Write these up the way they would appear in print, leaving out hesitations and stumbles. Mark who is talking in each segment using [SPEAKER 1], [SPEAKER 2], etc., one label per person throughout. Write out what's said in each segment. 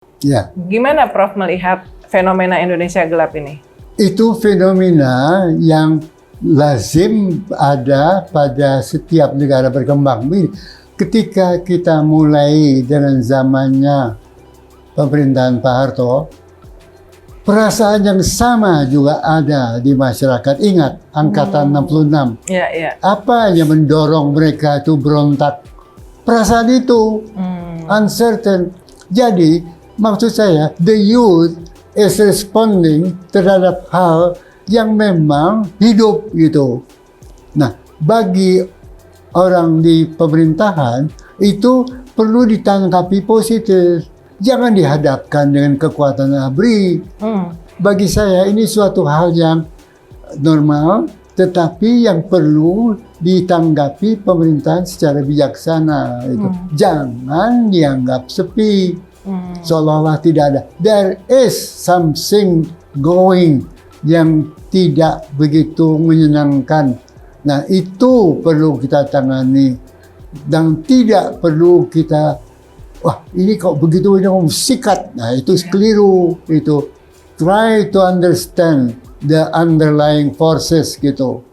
[SPEAKER 1] Ya,
[SPEAKER 2] Gimana Prof melihat fenomena Indonesia gelap ini?
[SPEAKER 1] itu fenomena yang lazim ada pada setiap negara berkembang. Ketika kita mulai dengan zamannya pemerintahan Pak Harto, perasaan yang sama juga ada di masyarakat. Ingat, angkatan 66.
[SPEAKER 2] Ya, ya.
[SPEAKER 1] Apa yang mendorong mereka itu berontak? Perasaan itu, uncertain. Jadi, maksud saya, the youth is responding terhadap hal yang memang hidup gitu. Nah, bagi orang di pemerintahan, itu perlu ditanggapi positif. Jangan dihadapkan dengan kekuatan ABRI. Bagi saya ini suatu hal yang normal, tetapi yang perlu ditanggapi pemerintahan secara bijaksana. Jangan dianggap sepi, seolah-olah tidak ada. There is something going yang tidak begitu menyenangkan. Nah, itu perlu kita tangani dan tidak perlu kita, wah ini kok begitu ini sikat. Nah, itu keliru. Itu try to understand the underlying forces gitu.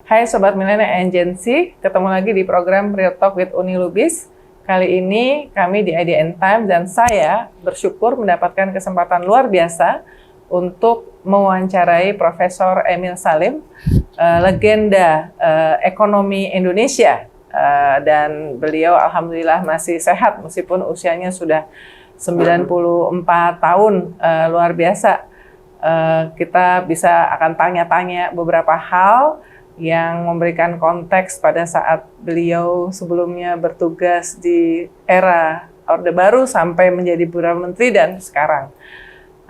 [SPEAKER 2] Hai Sobat Millennial Agency, ketemu lagi di program Real Talk with Uni Lubis. Kali ini kami di IDN Time dan saya bersyukur mendapatkan kesempatan luar biasa untuk mewawancarai Profesor Emil Salim, legenda ekonomi Indonesia. Dan beliau alhamdulillah masih sehat meskipun usianya sudah 94 tahun, luar biasa. Kita bisa akan tanya-tanya beberapa hal yang memberikan konteks pada saat beliau sebelumnya bertugas di era Orde Baru sampai menjadi Perdana Menteri dan sekarang.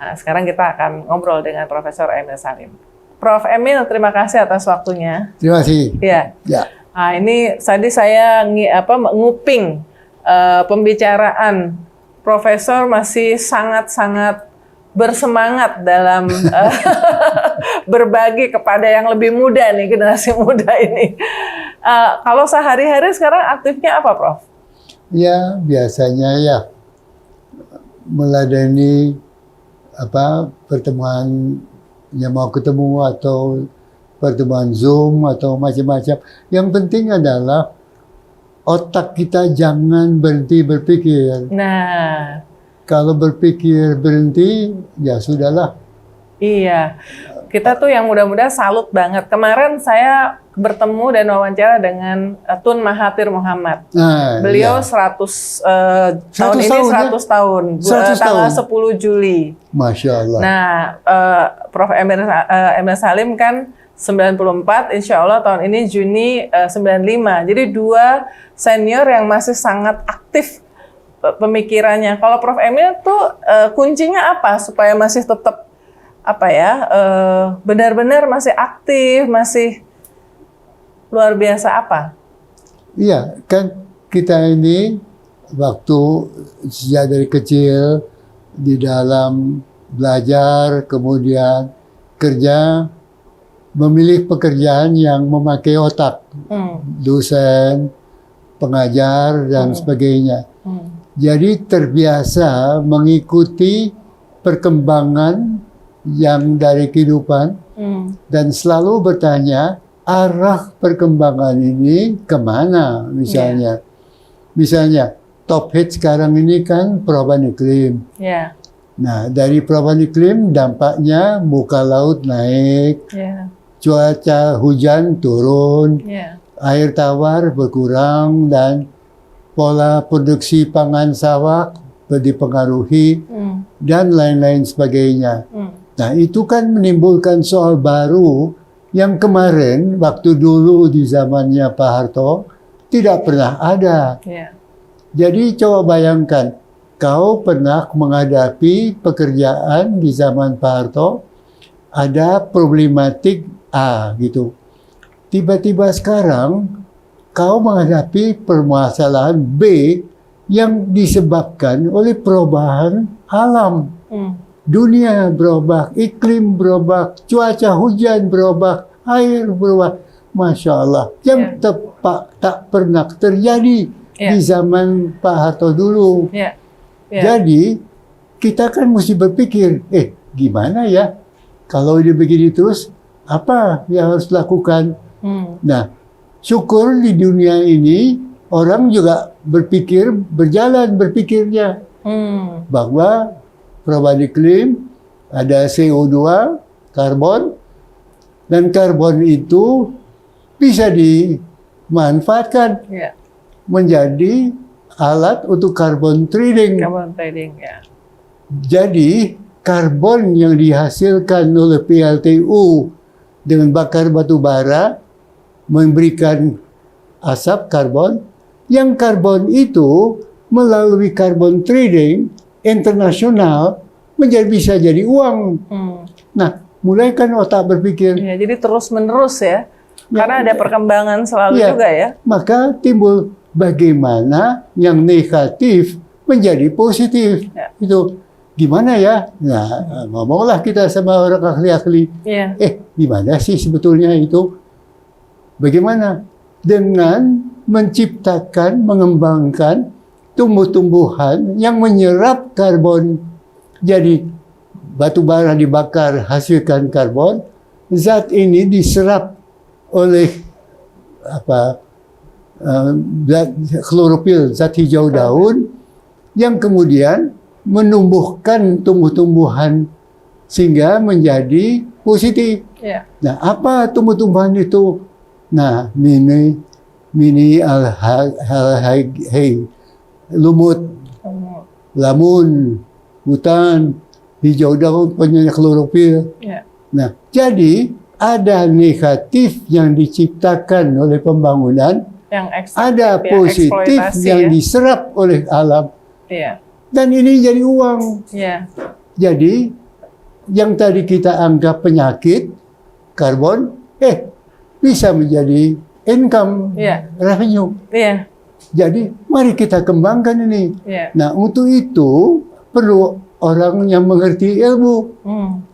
[SPEAKER 2] Nah, sekarang kita akan ngobrol dengan Profesor Emil Salim. Prof. Emil, terima kasih atas waktunya.
[SPEAKER 1] Terima kasih.
[SPEAKER 2] Ya.
[SPEAKER 1] Ya.
[SPEAKER 2] Nah, ini tadi saya nguping pembicaraan Profesor masih sangat-sangat bersemangat dalam berbagi kepada yang lebih muda nih, generasi muda ini. Kalau sehari-hari sekarang aktifnya apa, Prof?
[SPEAKER 1] Ya, biasanya ya meladeni pertemuan yang mau ketemu atau pertemuan Zoom atau macam-macam. Yang penting adalah otak kita jangan berhenti berpikir.
[SPEAKER 2] Nah,
[SPEAKER 1] kalau berpikir berhenti, ya sudahlah.
[SPEAKER 2] iya. Kita tuh yang muda-muda salut banget. Kemarin saya bertemu dan wawancara dengan Tun Mahathir Muhammad.
[SPEAKER 1] Nah,
[SPEAKER 2] Beliau
[SPEAKER 1] ya.
[SPEAKER 2] 100 tahun ini
[SPEAKER 1] tahun,
[SPEAKER 2] 100 tahun,
[SPEAKER 1] 100
[SPEAKER 2] tanggal
[SPEAKER 1] tahun.
[SPEAKER 2] 10 Juli.
[SPEAKER 1] Masya Allah.
[SPEAKER 2] Nah, Prof. Emil Salim kan 94, insya Allah tahun ini Juni 95. Jadi dua senior yang masih sangat aktif pemikirannya. Kalau Prof. Emil tuh kuncinya apa supaya masih tetap benar-benar masih aktif, masih luar biasa apa?
[SPEAKER 1] Iya, kan kita ini waktu sejak dari kecil di dalam belajar, kemudian kerja, memilih pekerjaan yang memakai otak, dosen, pengajar, dan sebagainya. Jadi terbiasa mengikuti perkembangan yang dari kehidupan dan selalu bertanya arah perkembangan ini kemana misalnya. Misalnya top hit sekarang ini kan perubahan iklim. Nah dari perubahan iklim dampaknya muka laut naik, cuaca hujan turun, air tawar berkurang dan pola produksi pangan sawah dipengaruhi dan lain-lain sebagainya. Nah itu kan menimbulkan soal baru yang kemarin waktu dulu di zamannya Pak Harto tidak pernah ada. Jadi coba bayangkan, kau pernah menghadapi pekerjaan di zaman Pak Harto, ada problematik A gitu. Tiba-tiba sekarang kau menghadapi permasalahan B yang disebabkan oleh perubahan alam. Dunia berubah, iklim berubah, cuaca hujan berubah, air berubah. Masya Allah, yang tak pernah terjadi di zaman Pak Harto dulu. Jadi, kita kan mesti berpikir, gimana ya? Kalau dia begini terus, apa yang harus dilakukan? Nah, syukur di dunia ini, orang juga berjalan berpikirnya. Bahwa perubahan iklim, ada CO2, karbon, dan karbon itu bisa dimanfaatkan menjadi alat untuk carbon trading. Jadi, karbon yang dihasilkan oleh PLTU dengan bakar batu bara memberikan asap karbon, yang karbon itu melalui carbon trading internasional bisa jadi uang. Nah, mulai kan otak berpikir.
[SPEAKER 2] Ya, jadi terus-menerus ya. Karena ada perkembangan selalu juga ya.
[SPEAKER 1] Maka timbul bagaimana yang negatif menjadi positif. Itu gimana ya? Nah, ngomonglah kita sama orang ahli-ahli. Gimana sih sebetulnya itu? Bagaimana? Dengan menciptakan, mengembangkan tumbuh-tumbuhan yang menyerap karbon. Jadi batu bara dibakar hasilkan karbon, zat ini diserap oleh klorofil, zat hijau daun, yang kemudian menumbuhkan tumbuh-tumbuhan sehingga menjadi positif. Nah, apa tumbuh-tumbuhan itu? Nah, mini lumut, lamun, hutan, hijau daun, penyakit klorofil. Nah, jadi ada negatif yang diciptakan oleh pembangunan, ada positif yang diserap oleh alam. Dan ini jadi uang. Jadi, yang tadi kita anggap penyakit, karbon, bisa menjadi income, revenue. Jadi, mari kita kembangkan ini. Nah, untuk itu, perlu orang yang mengerti ilmu.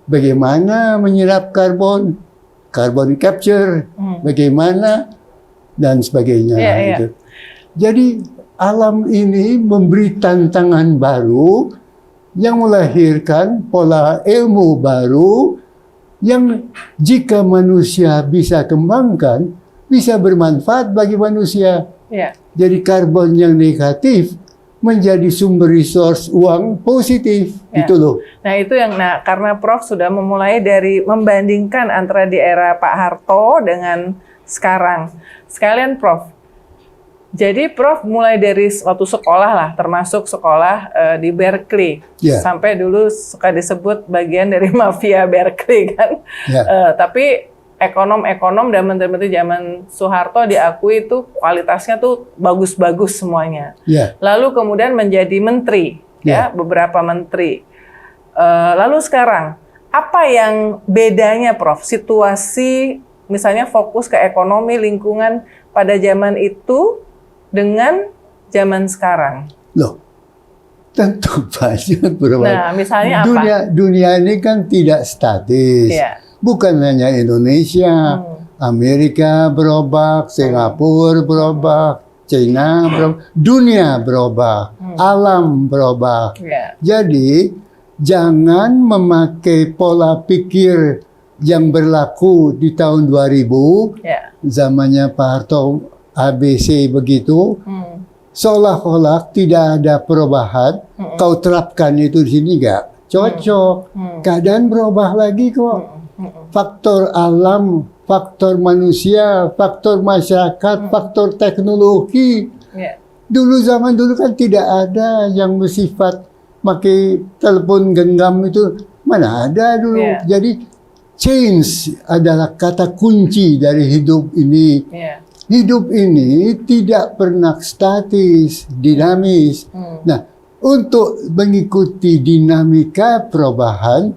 [SPEAKER 1] Bagaimana menyerap karbon, carbon capture, bagaimana, dan sebagainya. Gitu. Jadi, alam ini memberi tantangan baru yang melahirkan pola ilmu baru yang jika manusia bisa kembangkan, bisa bermanfaat bagi manusia. Jadi karbon yang negatif menjadi sumber resource uang positif. Gitu loh.
[SPEAKER 2] Nah itu yang, karena Prof sudah memulai dari membandingkan antara di era Pak Harto dengan sekarang. Sekalian Prof, jadi Prof mulai dari waktu sekolah lah, termasuk sekolah di Berkeley. Sampai dulu suka disebut bagian dari mafia Berkeley kan. Tapi ekonom-ekonom dan menteri-menteri zaman Soeharto diakui itu kualitasnya tuh bagus-bagus semuanya. Lalu kemudian menjadi menteri, beberapa menteri. Lalu sekarang, apa yang bedanya Prof? Situasi misalnya fokus ke ekonomi, lingkungan pada zaman itu dengan zaman sekarang?
[SPEAKER 1] Loh, tentu banyak perubahan.
[SPEAKER 2] Nah, misalnya apa?
[SPEAKER 1] Dunia ini kan tidak statis. Bukan hanya Indonesia, Amerika berubah, Singapura berubah, China berubah, dunia berubah, alam berubah. Jadi, jangan memakai pola pikir yang berlaku di tahun 2000, zamannya Pak Harto, ABC begitu, seolah-olah tidak ada perubahan, kau terapkan itu di sini nggak cocok. Keadaan berubah lagi kok. Faktor alam, faktor manusia, faktor masyarakat, faktor teknologi. Zaman dulu kan tidak ada yang bersifat pakai telepon genggam itu, mana ada dulu. Jadi change adalah kata kunci dari hidup ini. Hidup ini tidak pernah statis, dinamis. Nah, untuk mengikuti dinamika perubahan,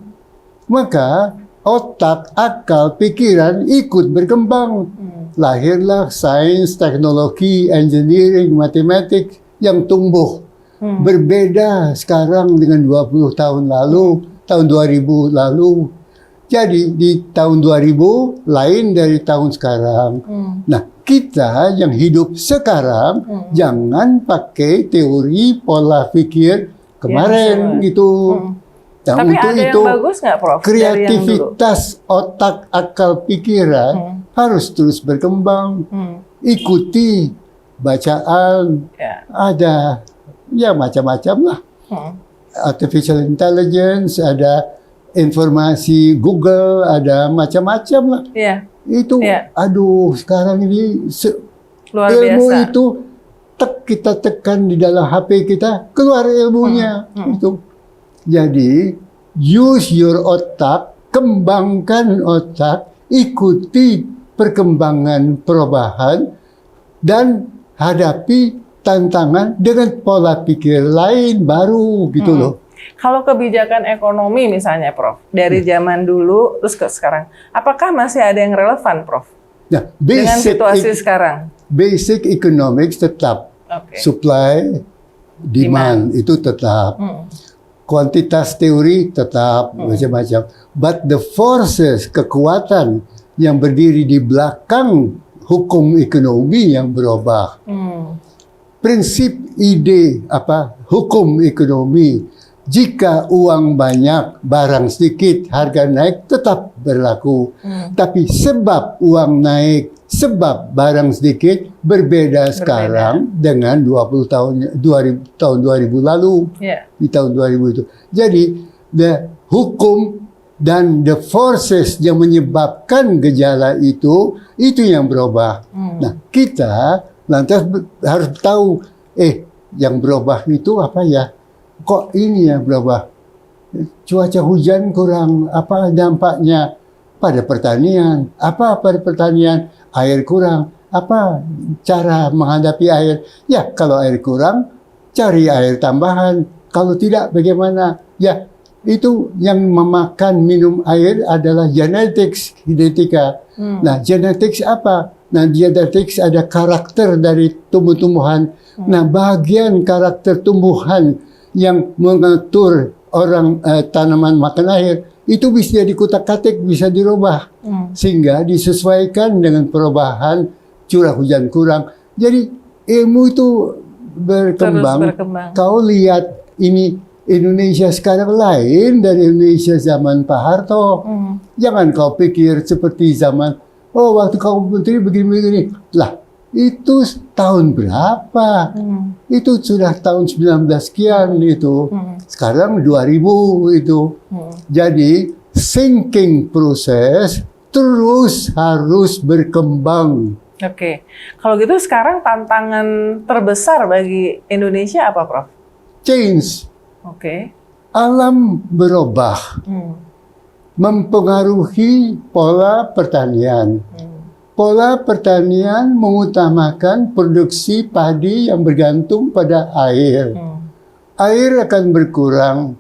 [SPEAKER 1] maka otak, akal, pikiran ikut berkembang. Lahirlah sains, teknologi, engineering, matematik yang tumbuh. berbeda sekarang dengan 20 tahun lalu, tahun 2000 lalu. Jadi di tahun 2000 lain dari tahun sekarang. Nah, kita yang hidup sekarang jangan pakai teori pola pikir kemarin gitu. Nah,
[SPEAKER 2] Tapi
[SPEAKER 1] untuk
[SPEAKER 2] ada
[SPEAKER 1] itu,
[SPEAKER 2] yang bagus nggak, Prof? Dari yang dulu?
[SPEAKER 1] kreativitas otak, akal, pikiran harus terus berkembang. Ikuti bacaan, ada ya macam-macam lah. Artificial intelligence, ada informasi Google, ada macam-macam lah.
[SPEAKER 2] Iya.
[SPEAKER 1] Itu, aduh, sekarang ini
[SPEAKER 2] Luar
[SPEAKER 1] ilmu
[SPEAKER 2] biasa.
[SPEAKER 1] itu kita tekan di dalam HP kita, keluar ilmunya. Itu. Jadi, use your otak, kembangkan otak, ikuti perkembangan perubahan, dan hadapi tantangan dengan pola pikir lain baru gitu loh.
[SPEAKER 2] Kalau kebijakan ekonomi misalnya, Prof, dari zaman dulu terus ke sekarang, apakah masih ada yang relevan, Prof?
[SPEAKER 1] Nah,
[SPEAKER 2] Dengan situasi sekarang?
[SPEAKER 1] basic economics tetap,
[SPEAKER 2] Oke.
[SPEAKER 1] supply, demand itu tetap. Kuantitas teori tetap macam-macam. But the forces, kekuatan yang berdiri di belakang hukum ekonomi yang berubah. Prinsip ide hukum ekonomi. Jika uang banyak, barang sedikit, harga naik tetap berlaku. Tapi sebab uang naik, sebab barang sedikit berbeda sekarang dengan 20 tahun 2000 lalu. Di tahun 2000 itu. Jadi the hukum dan the forces yang menyebabkan gejala itu yang berubah. Nah, kita lantas harus tahu yang berubah itu apa ya? Kok ini yang berubah? Cuaca hujan kurang, apa dampaknya pada pertanian? Apa pada pertanian? Air kurang, apa cara menghadapi air? Ya, kalau air kurang, cari air tambahan. Kalau tidak, bagaimana? Ya, itu yang memakan minum air adalah genetika. Nah, genetics apa? Nah, genetics ada karakter dari tumbuh-tumbuhan. Nah, bagian karakter tumbuhan yang mengatur tanaman makan air itu bisa dikutak-katik, bisa dirubah sehingga disesuaikan dengan perubahan curah hujan kurang. Jadi ilmu itu berkembang. Kau lihat ini Indonesia sekarang lain dari Indonesia zaman Pak Harto. Jangan kau pikir seperti zaman waktu kau menteri begini-begini. Lah, itu tahun berapa? Itu sudah tahun 19 sekian itu. Sekarang 2000 itu. Jadi thinking proses terus harus berkembang.
[SPEAKER 2] Oke. Kalau gitu sekarang tantangan terbesar bagi Indonesia apa, Prof?
[SPEAKER 1] Change.
[SPEAKER 2] Oke.
[SPEAKER 1] Alam berubah. Mempengaruhi pola pertanian. Pola pertanian mengutamakan produksi padi yang bergantung pada air. Air akan berkurang.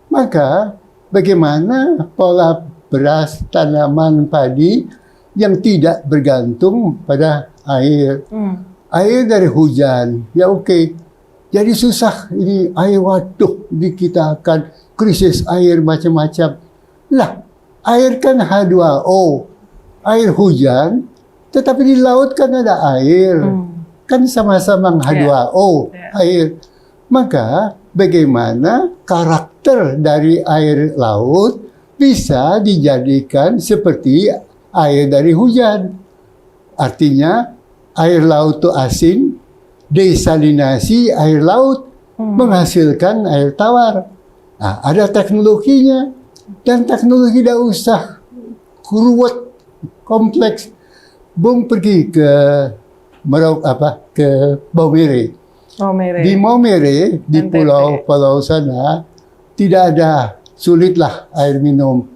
[SPEAKER 1] Maka bagaimana pola beras, tanaman padi yang tidak bergantung pada air? Air dari hujan, ya oke. Jadi susah ini air, waduh, ini kita akan krisis air macam-macam. Lah, air kan H2O. Air hujan, tetapi di laut kan ada air. Kan sama-sama H2O, air. Maka bagaimana karakter dari air laut bisa dijadikan seperti air dari hujan. Artinya air laut itu asin, desalinasi air laut menghasilkan air tawar. Nah, ada teknologinya. Dan teknologi tidak usah ruwet, kompleks. Bung pergi ke Maumere. Di Maumere, di pulau sana, tidak ada, sulitlah air minum.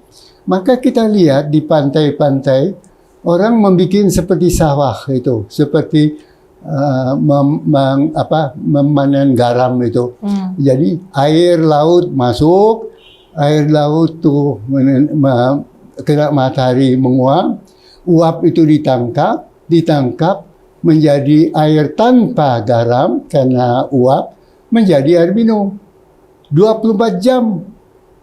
[SPEAKER 1] Maka kita lihat di pantai-pantai, orang membuat seperti sawah itu, seperti memanen garam itu. Jadi air laut masuk, air laut tuh kena matahari menguap, uap itu ditangkap menjadi air tanpa garam karena uap, menjadi air minum. 24 jam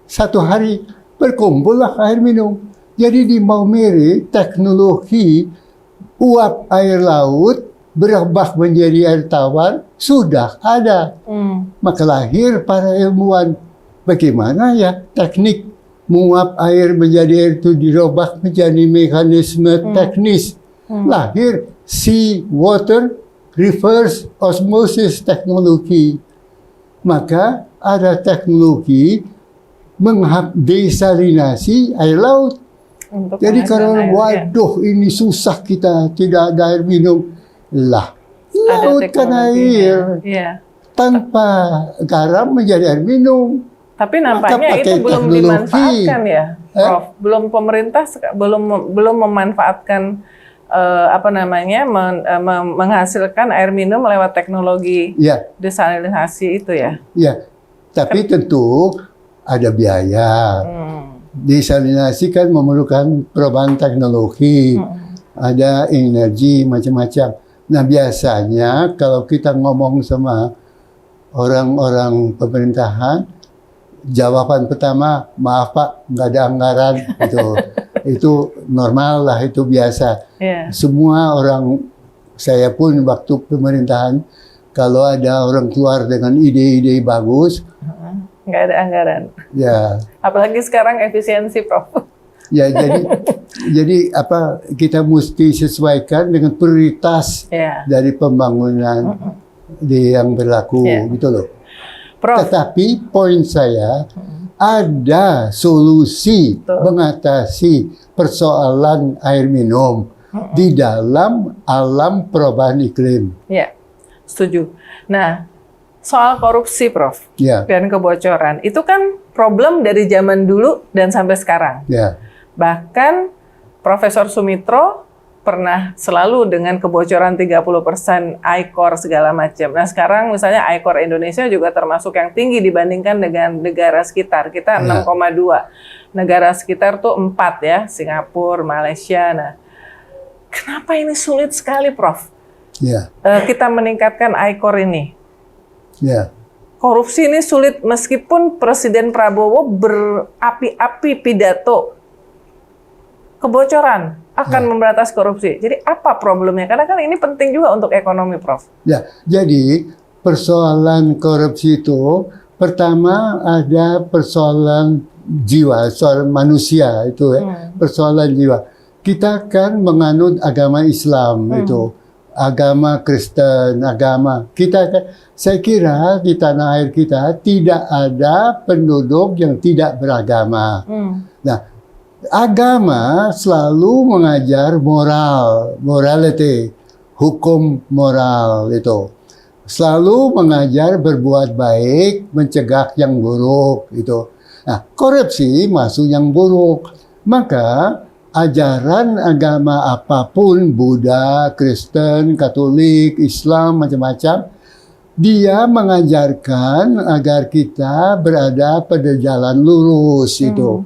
[SPEAKER 1] satu hari berkumpullah air minum. Jadi di Maumere teknologi uap air laut berubah menjadi air tawar sudah ada. Maka lahir para ilmuwan. Bagaimana ya teknik menguap air menjadi air itu dirubah menjadi mekanisme teknis. Lahir sea water reverse osmosis teknologi. Maka ada teknologi desalinasi air laut.
[SPEAKER 2] Untuk
[SPEAKER 1] Jadi
[SPEAKER 2] menghasilkan
[SPEAKER 1] kalau
[SPEAKER 2] air,
[SPEAKER 1] waduh ini susah kita tidak ada air minum. Lah,
[SPEAKER 2] Ada
[SPEAKER 1] laut kan
[SPEAKER 2] teknologinya.
[SPEAKER 1] air.
[SPEAKER 2] Iya.
[SPEAKER 1] Tanpa garam menjadi air minum.
[SPEAKER 2] Tapi
[SPEAKER 1] Maka
[SPEAKER 2] nampaknya itu
[SPEAKER 1] pakai
[SPEAKER 2] belum
[SPEAKER 1] teknologi.
[SPEAKER 2] dimanfaatkan ya, Prof. Belum pemerintah belum memanfaatkan menghasilkan air minum lewat teknologi
[SPEAKER 1] Ya,
[SPEAKER 2] desalinasi itu ya.
[SPEAKER 1] ya. Tapi tentu ada biaya. Desalinasi kan memerlukan perubahan teknologi, ada energi macam-macam. Nah biasanya kalau kita ngomong sama orang-orang pemerintahan, jawaban pertama, maaf Pak, nggak ada anggaran. Itu normal lah, itu biasa.
[SPEAKER 2] Yeah.
[SPEAKER 1] Semua orang, saya pun waktu pemerintahan, kalau ada orang keluar dengan ide-ide bagus,
[SPEAKER 2] Nggak ada anggaran.
[SPEAKER 1] ya.
[SPEAKER 2] Apalagi sekarang efisiensi, Prof.
[SPEAKER 1] Ya jadi apa kita mesti sesuaikan dengan prioritas dari pembangunan yang berlaku gitu loh.
[SPEAKER 2] Prof.
[SPEAKER 1] Tetapi poin saya ada solusi mengatasi persoalan air minum di dalam alam perubahan iklim.
[SPEAKER 2] Ya, setuju. Nah, soal korupsi, Prof, dan kebocoran, itu kan problem dari zaman dulu dan sampai sekarang.
[SPEAKER 1] Ya.
[SPEAKER 2] Bahkan Profesor Sumitro pernah selalu dengan kebocoran 30% ICOR segala macam. Nah sekarang misalnya ICOR Indonesia juga termasuk yang tinggi dibandingkan dengan negara sekitar. Kita 6,2. Negara sekitar tuh 4 ya, Singapura, Malaysia. Nah, kenapa ini sulit sekali, Prof? Kita meningkatkan ICOR ini. Korupsi ini sulit meskipun Presiden Prabowo berapi-api pidato kebocoran akan memberantas korupsi. Jadi apa problemnya? Karena kan ini penting juga untuk ekonomi, Prof. Ya,
[SPEAKER 1] jadi persoalan korupsi itu pertama ada persoalan jiwa, soal manusia itu persoalan jiwa. Kita kan menganut agama Islam itu, agama Kristen, agama kita. Saya kira di tanah air kita tidak ada penduduk yang tidak beragama. Nah, agama selalu mengajar morality, hukum moral itu. Selalu mengajar berbuat baik, mencegah yang buruk itu. Nah, korupsi masuk yang buruk. Maka ajaran agama apapun, Buddha, Kristen, Katolik, Islam, macam-macam, dia mengajarkan agar kita berada pada jalan lurus itu.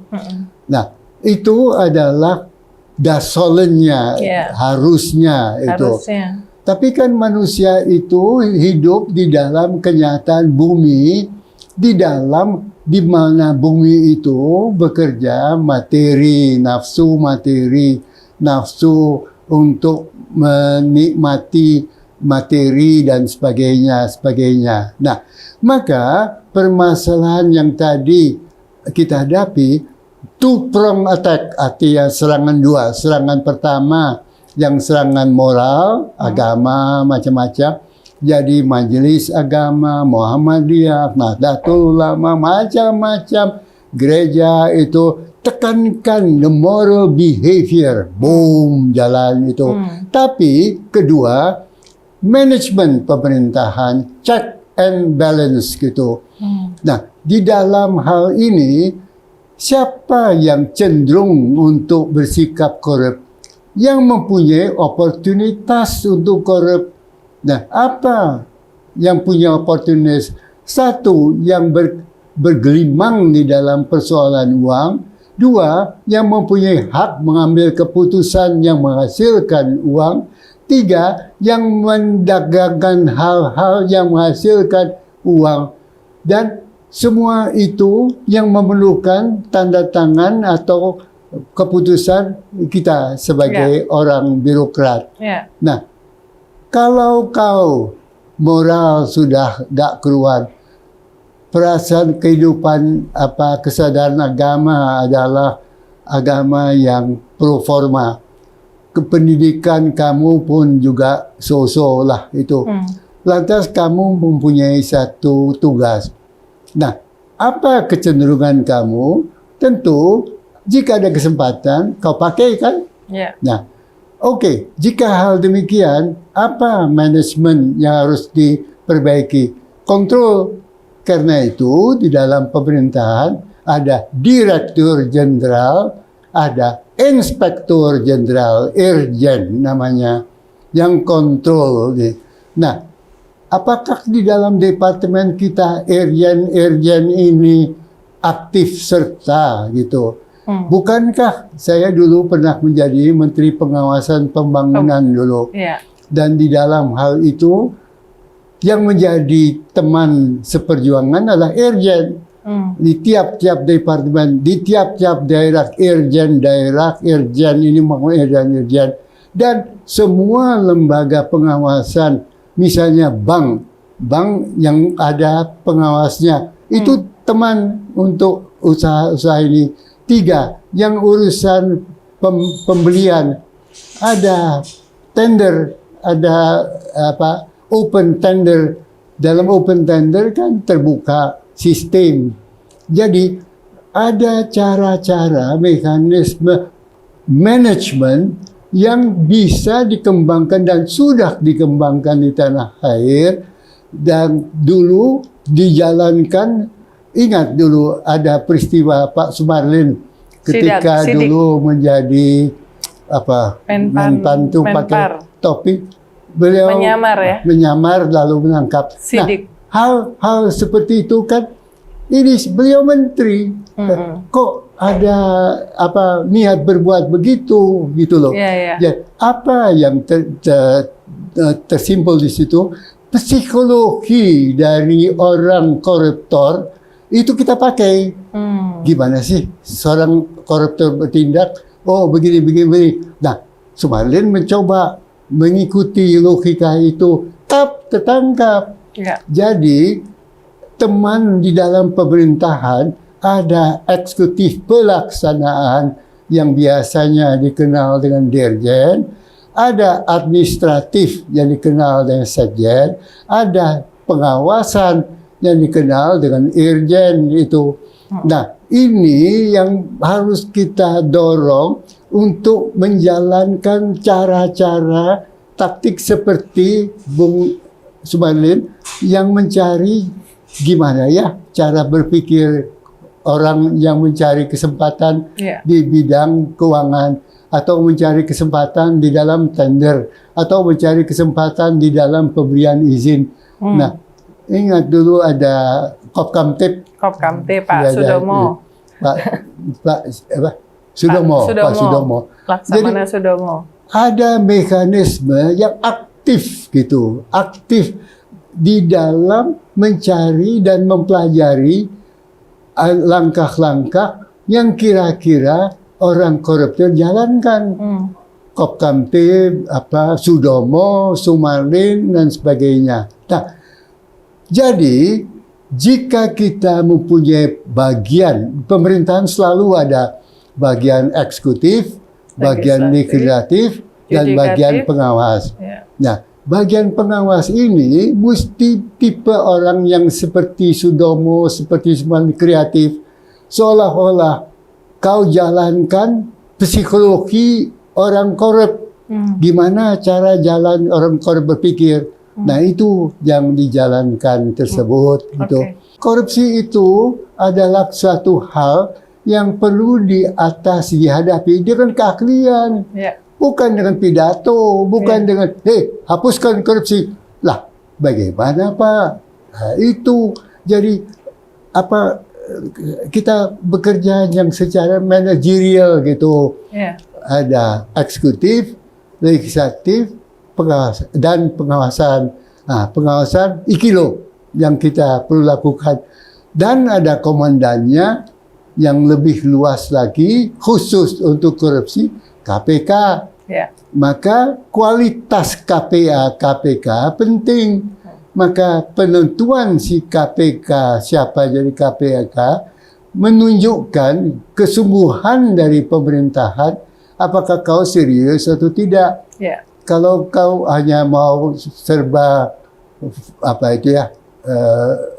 [SPEAKER 1] Nah, itu adalah dasolennya, harusnya itu. Tapi kan manusia itu hidup di dalam kenyataan bumi, di mana bumi itu bekerja materi, nafsu untuk menikmati materi dan sebagainya. Nah, maka permasalahan yang tadi kita hadapi, two-prong attack, artinya serangan dua. Serangan pertama yang serangan moral, agama, macam-macam. Jadi majelis agama, Muhammadiyah, Nahdlatul Ulama, macam-macam gereja itu tekankan the moral behavior. Boom, jalan itu. Tapi kedua, manajemen pemerintahan, check and balance gitu. Nah, di dalam hal ini, siapa yang cenderung untuk bersikap korup? Yang mempunyai oportunitas untuk korup. Nah, apa yang punya oportunitas? Satu, yang bergelimang di dalam persoalan uang. Dua, yang mempunyai hak mengambil keputusan yang menghasilkan uang. Tiga, yang mendagangkan hal-hal yang menghasilkan uang, dan semua itu yang memerlukan tanda tangan atau keputusan kita sebagai orang birokrat.
[SPEAKER 2] Ya.
[SPEAKER 1] Nah, kalau kau moral sudah gak keluar, perasaan kehidupan kesadaran agama adalah agama yang pro forma. Kependidikan kamu pun juga so-so lah itu. Lantas kamu mempunyai satu tugas. Nah, apa kecenderungan kamu? Tentu jika ada kesempatan kau pakai kan?
[SPEAKER 2] Ya.
[SPEAKER 1] Nah, oke, jika hal demikian, apa manajemen yang harus diperbaiki? Kontrol. Karena itu di dalam pemerintahan ada direktur jenderal, ada inspektur jenderal, irjen namanya, yang kontrol. Nah, apakah di dalam departemen kita irjen ini aktif serta gitu? Bukankah saya dulu pernah menjadi Menteri Pengawasan Pembangunan dulu?
[SPEAKER 2] Ya.
[SPEAKER 1] Dan di dalam hal itu yang menjadi teman seperjuangan adalah irjen. Di tiap-tiap departemen, di tiap-tiap daerah, irjen ini mau irjen. Dan semua lembaga pengawasan, misalnya bank yang ada pengawasnya, itu teman untuk usaha-usaha ini. 3, yang urusan pembelian, ada tender, ada open tender. Dalam open tender kan terbuka sistem. Jadi ada cara-cara, mekanisme manajemen yang bisa dikembangkan dan sudah dikembangkan di tanah air, dan dulu dijalankan. Ingat dulu ada peristiwa Pak Sumarlin ketika
[SPEAKER 2] Sidik.
[SPEAKER 1] dulu menjadi Menpan pakai topi. Beliau menyamar lalu menangkap.
[SPEAKER 2] Sidik.
[SPEAKER 1] Nah, hal seperti itu kan, ini beliau menteri, kok ada niat berbuat begitu gitu loh. Ya, apa yang tersimpul di situ, psikologi dari orang koruptor itu kita pakai. Gimana sih seorang koruptor bertindak? Oh begini. Nah, Sumarlin mencoba mengikuti logika itu, tertangkap.
[SPEAKER 2] Ya.
[SPEAKER 1] Jadi teman di dalam pemerintahan ada eksekutif pelaksanaan yang biasanya dikenal dengan dirjen, ada administratif yang dikenal dengan sekjen, ada pengawasan yang dikenal dengan irjen itu. Nah, ini yang harus kita dorong untuk menjalankan cara-cara taktik seperti Bung Sumarlin yang mencari gimana ya cara berpikir orang yang mencari kesempatan di bidang keuangan, atau mencari kesempatan di dalam tender, atau mencari kesempatan di dalam pemberian izin. Nah, ingat dulu ada Kopkamtib
[SPEAKER 2] Pak Sudomo.
[SPEAKER 1] Pak Sudomo.
[SPEAKER 2] Laksamana Sudomo.
[SPEAKER 1] Ada mekanisme yang aktif gitu, aktif di dalam mencari dan mempelajari langkah-langkah yang kira-kira orang koruptor jalankan. Kopkamtib, Sudomo, Sumarlin dan sebagainya. Nah, jadi jika kita mempunyai bagian, pemerintahan selalu ada bagian eksekutif, bagian legislatif, dan bagian pengawas. Nah, bagian pengawas ini mesti tipe orang yang seperti Sudomo, seperti Sumarlin, kreatif. Seolah-olah kau jalankan psikologi orang korup. Gimana cara jalan orang korup berpikir. Nah, itu yang dijalankan tersebut. Gitu. Korupsi itu adalah suatu hal yang perlu dihadapi dengan keahlian. Bukan dengan pidato, bukan dengan, hapuskan korupsi. Lah, bagaimana Pak? Nah, itu jadi kita bekerja yang secara manajerial gitu. Ada eksekutif, legislatif, pengawasan. Nah, pengawasan ikilo. yang kita perlu lakukan. Dan ada komandannya yang lebih luas lagi, khusus untuk korupsi, KPK.
[SPEAKER 2] Ya.
[SPEAKER 1] Maka kualitas KPK penting. Maka penentuan si KPK, siapa jadi KPK, menunjukkan kesungguhan dari pemerintahan, apakah kau serius atau tidak.
[SPEAKER 2] Ya.
[SPEAKER 1] Kalau kau hanya mau serba apa itu ya,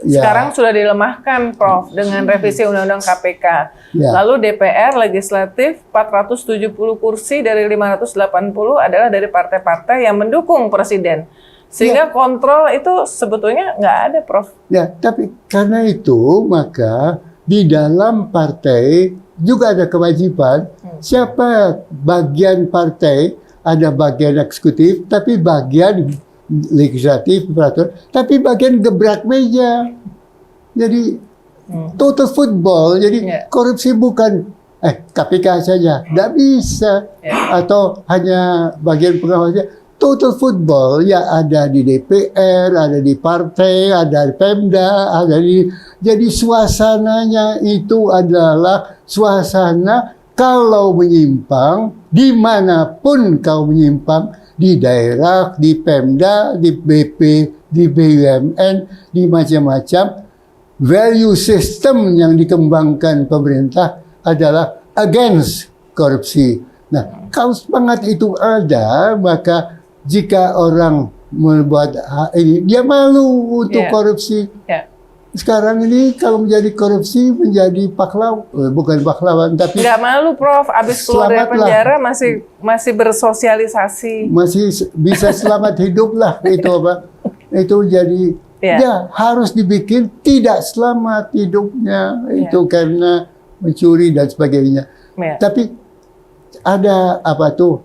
[SPEAKER 2] Sekarang sudah dilemahkan, Prof, dengan revisi Undang-Undang KPK.
[SPEAKER 1] Ya.
[SPEAKER 2] Lalu DPR legislatif 470 kursi dari 580 adalah dari partai-partai yang mendukung presiden. Sehingga kontrol itu sebetulnya nggak ada, Prof.
[SPEAKER 1] Ya, tapi karena itu maka di dalam partai juga ada kewajiban. Siapa bagian partai, ada bagian eksekutif, tapi bagian legislatif, peraturan, tapi bagian gebrak meja. Jadi total football. Jadi korupsi bukan KPK saja, tidak bisa. Atau hanya bagian pengawas saja. Total football ya ada di DPR, ada di partai, ada di Pemda, ada di. Jadi suasananya itu adalah suasana kalau menyimpang, dimanapun kau menyimpang, di daerah, di Pemda, di BP, di BUMN, di macam-macam, value system yang dikembangkan pemerintah adalah against korupsi. Nah, kalau semangat itu ada, maka jika orang membuat ini, dia malu untuk korupsi. Sekarang ini kalau menjadi korupsi menjadi pahlawan, bukan pahlawan tapi
[SPEAKER 2] nggak malu, Prof. Abis keluar dari penjara masih bersosialisasi,
[SPEAKER 1] masih bisa selamat hidup lah. Itu apa? Itu jadi ya harus dibikin tidak selamat hidupnya itu karena mencuri dan sebagainya. Tapi ada apa tuh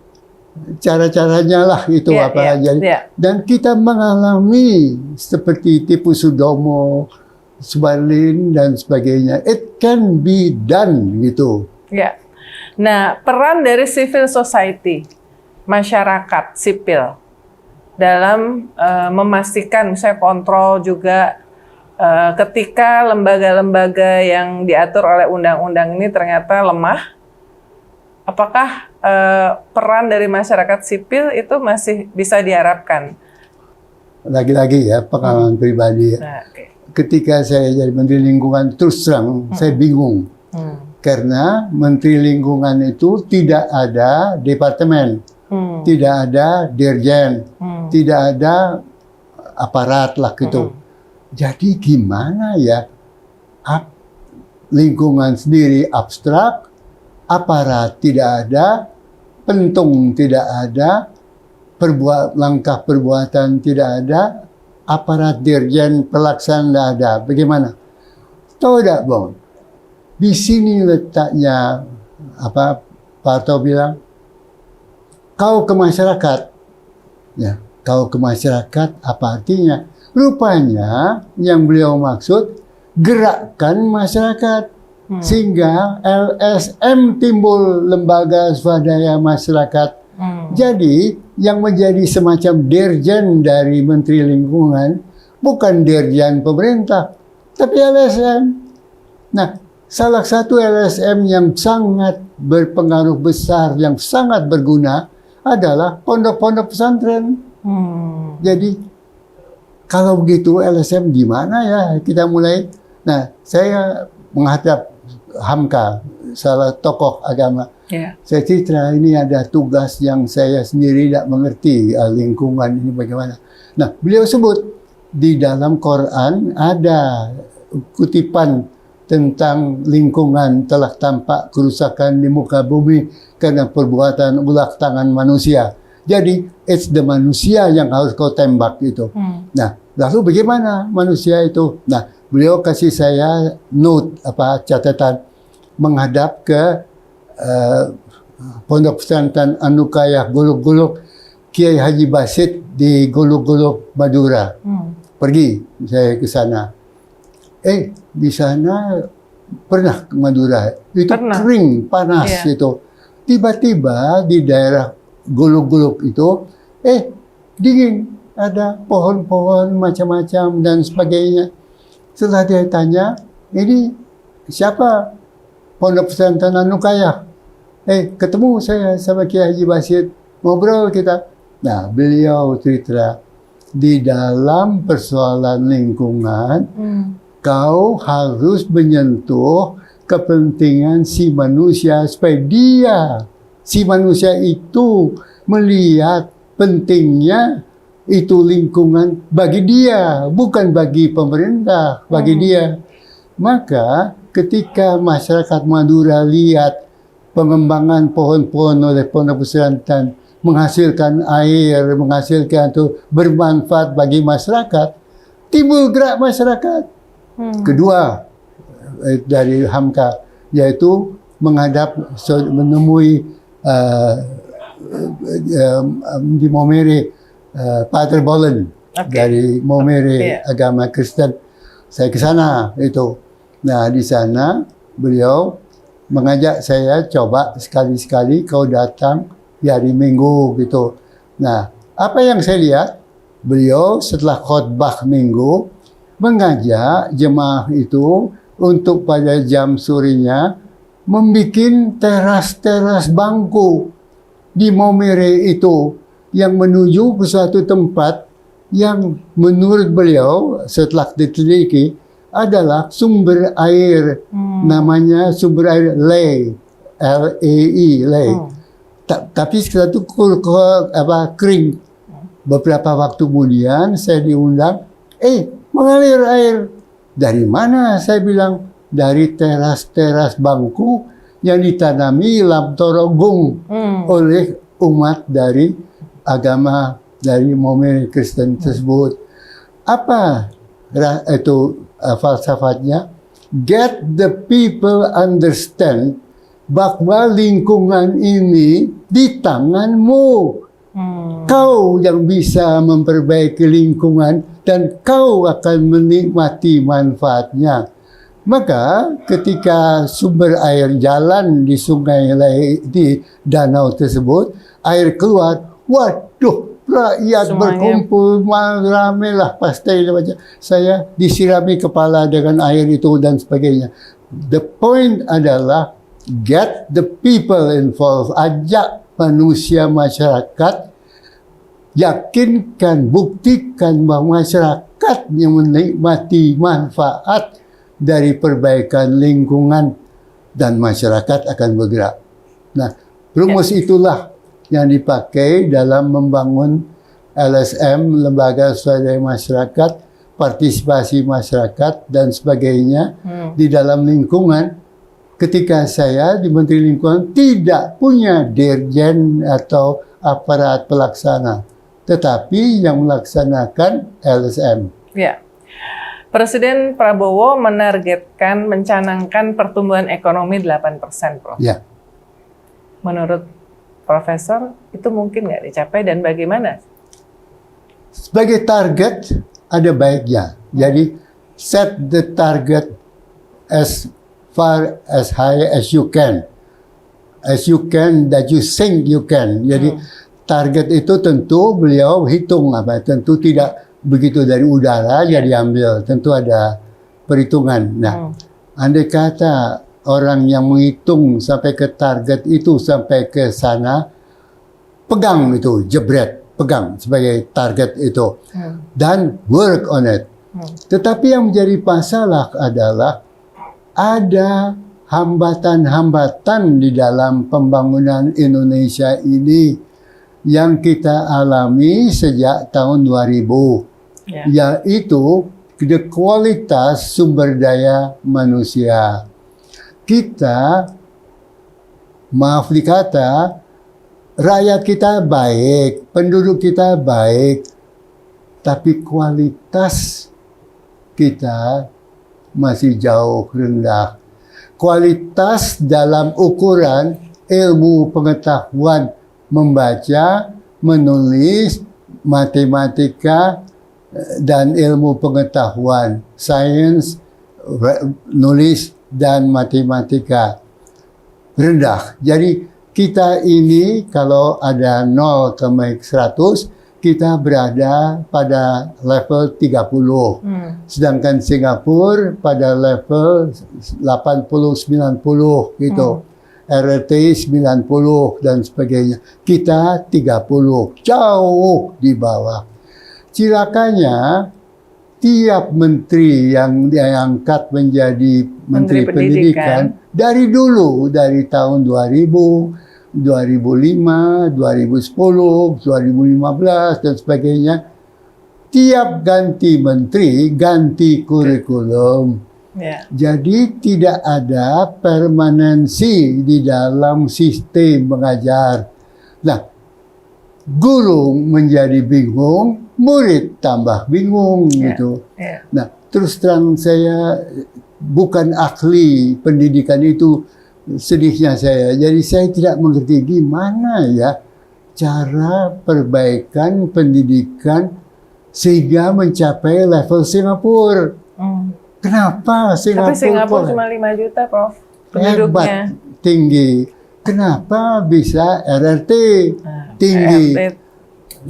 [SPEAKER 1] cara-caranya lah itu jadi dan kita mengalami seperti Tipu Sudomo, Sumarlin dan sebagainya. It can be done gitu.
[SPEAKER 2] Ya. Nah, peran dari civil society, masyarakat sipil dalam memastikan misalnya kontrol juga ketika lembaga-lembaga yang diatur oleh undang-undang ini ternyata lemah, apakah peran dari masyarakat sipil itu masih bisa diharapkan?
[SPEAKER 1] Lagi-lagi ya pengalaman pribadi ya.
[SPEAKER 2] Nah,
[SPEAKER 1] ketika saya jadi Menteri Lingkungan, terus terang saya bingung. Karena Menteri Lingkungan itu tidak ada departemen, tidak ada dirjen, tidak ada aparat lah gitu. Jadi gimana ya? Lingkungan sendiri abstrak, aparat tidak ada, pentung tidak ada, langkah perbuatan tidak ada, aparat dirjen pelaksana tidak ada. Bagaimana? Tahu tidak, Bang? Di sini letaknya apa Pak Harto bilang, kau ke masyarakat. Ya, kau ke masyarakat apa artinya? Rupanya yang beliau maksud gerakkan masyarakat sehingga LSM timbul, lembaga swadaya masyarakat. Jadi yang menjadi semacam dirjen dari Menteri Lingkungan bukan dirjen pemerintah, tapi LSM. Nah, salah satu LSM yang sangat berpengaruh besar, yang sangat berguna adalah pondok-pondok pesantren. Jadi kalau begitu LSM di mana ya kita mulai? Nah, saya menghadap Hamka, salah tokoh agama. Saya citra ini ada tugas yang saya sendiri tidak mengerti lingkungan ini bagaimana. Nah, beliau sebut di dalam Quran ada kutipan tentang lingkungan telah tampak kerusakan di muka bumi karena perbuatan ulah tangan manusia. Jadi it's the manusia yang harus kau tembak itu. Nah, lalu bagaimana manusia itu? Nah, beliau kasih saya note catatan menghadap ke Pondok Pesantren Anukayah Golok-Golok Kiai Haji Basit di Golok-Golok Madura. Pergi saya ke sana. Di sana pernah ke Madura. Itu kering, panas itu. Tiba-tiba di daerah Golok-Golok itu dingin. ada pohon-pohon macam-macam dan sebagainya. Setelah dia tanya, ini siapa pondok pesantren Anukaya? Ketemu saya sama Kiai Haji Basit, ngobrol kita. Nah, beliau cerita, di dalam persoalan lingkungan, kau harus menyentuh kepentingan si manusia supaya si manusia itu melihat pentingnya itu lingkungan bagi dia, bukan bagi pemerintah, bagi dia. Maka ketika masyarakat Madura lihat pengembangan pohon-pohon oleh pondok pesantren menghasilkan air, menghasilkan itu bermanfaat bagi masyarakat, timbul gerak masyarakat. Kedua dari Hamka, yaitu menemui di Momere, Pater Bolen dari Momere agama Kristen. Saya ke sana itu. Nah, di sana beliau mengajak saya, coba sekali-sekali kau datang di hari Minggu gitu. Nah, apa yang saya lihat, beliau setelah khotbah Minggu mengajak jemaah itu untuk pada jam sorenya membuat teras-teras bangku di Momere itu yang menuju ke suatu tempat yang menurut beliau setelah diteliti adalah sumber air, namanya sumber air Lei, L-E-I, Lei. Tapi satu kering. Beberapa waktu kemudian saya diundang, mengalir air. Dari mana? Saya bilang, dari teras-teras bangku yang ditanami Lamtorogong oleh umat dari agama dari Momere Kristen tersebut. Apa itu falsafatnya? Get the people understand bahwa lingkungan ini di tanganmu. Kau yang bisa memperbaiki lingkungan dan kau akan menikmati manfaatnya. Maka ketika sumber air jalan di sungai di danau tersebut, air keluar, waduh, rakyat berkumpul, ramailah pasti macam saya disirami kepala dengan air itu dan sebagainya. The point adalah get the people involved, ajak manusia masyarakat, yakinkan, buktikan bahwa masyarakat yang menikmati manfaat dari perbaikan lingkungan dan masyarakat akan bergerak. Nah, rumus itulah yang dipakai dalam membangun LSM, Lembaga Swadaya Masyarakat, partisipasi masyarakat dan sebagainya di dalam lingkungan. Ketika saya di Menteri Lingkungan tidak punya dirjen atau aparat pelaksana, tetapi yang melaksanakan LSM.
[SPEAKER 2] Ya. Presiden Prabowo menargetkan mencanangkan pertumbuhan ekonomi 8%, Prof.
[SPEAKER 1] Ya.
[SPEAKER 2] Menurut Profesor, itu mungkin nggak dicapai dan bagaimana?
[SPEAKER 1] Sebagai target ada baiknya. Jadi set the target as far as high as you can. As you can, that you think you can. Jadi target itu tentu beliau hitung apa, tentu tidak begitu dari udara ya diambil, tentu ada perhitungan. Nah, andai kata orang yang menghitung sampai ke target itu, sampai ke sana, pegang itu, jebret, pegang sebagai target itu, dan work on it. Tetapi yang menjadi masalah adalah ada hambatan-hambatan di dalam pembangunan Indonesia ini yang kita alami sejak tahun 2000, yaitu kualitas sumber daya manusia. Kita, maaf dikata, rakyat kita baik, penduduk kita baik, tapi kualitas kita masih jauh rendah. Kualitas dalam ukuran ilmu pengetahuan membaca, menulis, matematika, dan ilmu pengetahuan, sains, nulis, dan matematika rendah. Jadi kita ini kalau ada 0 ke 100, kita berada pada level 30. Sedangkan Singapura pada level 80-90 gitu. RRT 90 dan sebagainya. Kita 30, jauh di bawah. Cilakanya tiap menteri yang diangkat menjadi Menteri Pendidikan dari dulu, dari tahun 2000, 2005, 2010, 2015 dan sebagainya, tiap ganti menteri ganti kurikulum. Jadi tidak ada permanensi di dalam sistem mengajar. Nah, guru menjadi bingung, murid tambah bingung gitu. Nah, terus terang saya bukan ahli pendidikan itu, sedihnya saya. Jadi saya tidak mengerti gimana ya cara perbaikan pendidikan sehingga mencapai level Singapura. Kenapa Singapura?
[SPEAKER 2] Tapi Singapura cuma 5 juta, Prof. Penduduknya.
[SPEAKER 1] Hebat, tinggi. Kenapa bisa RRT tinggi?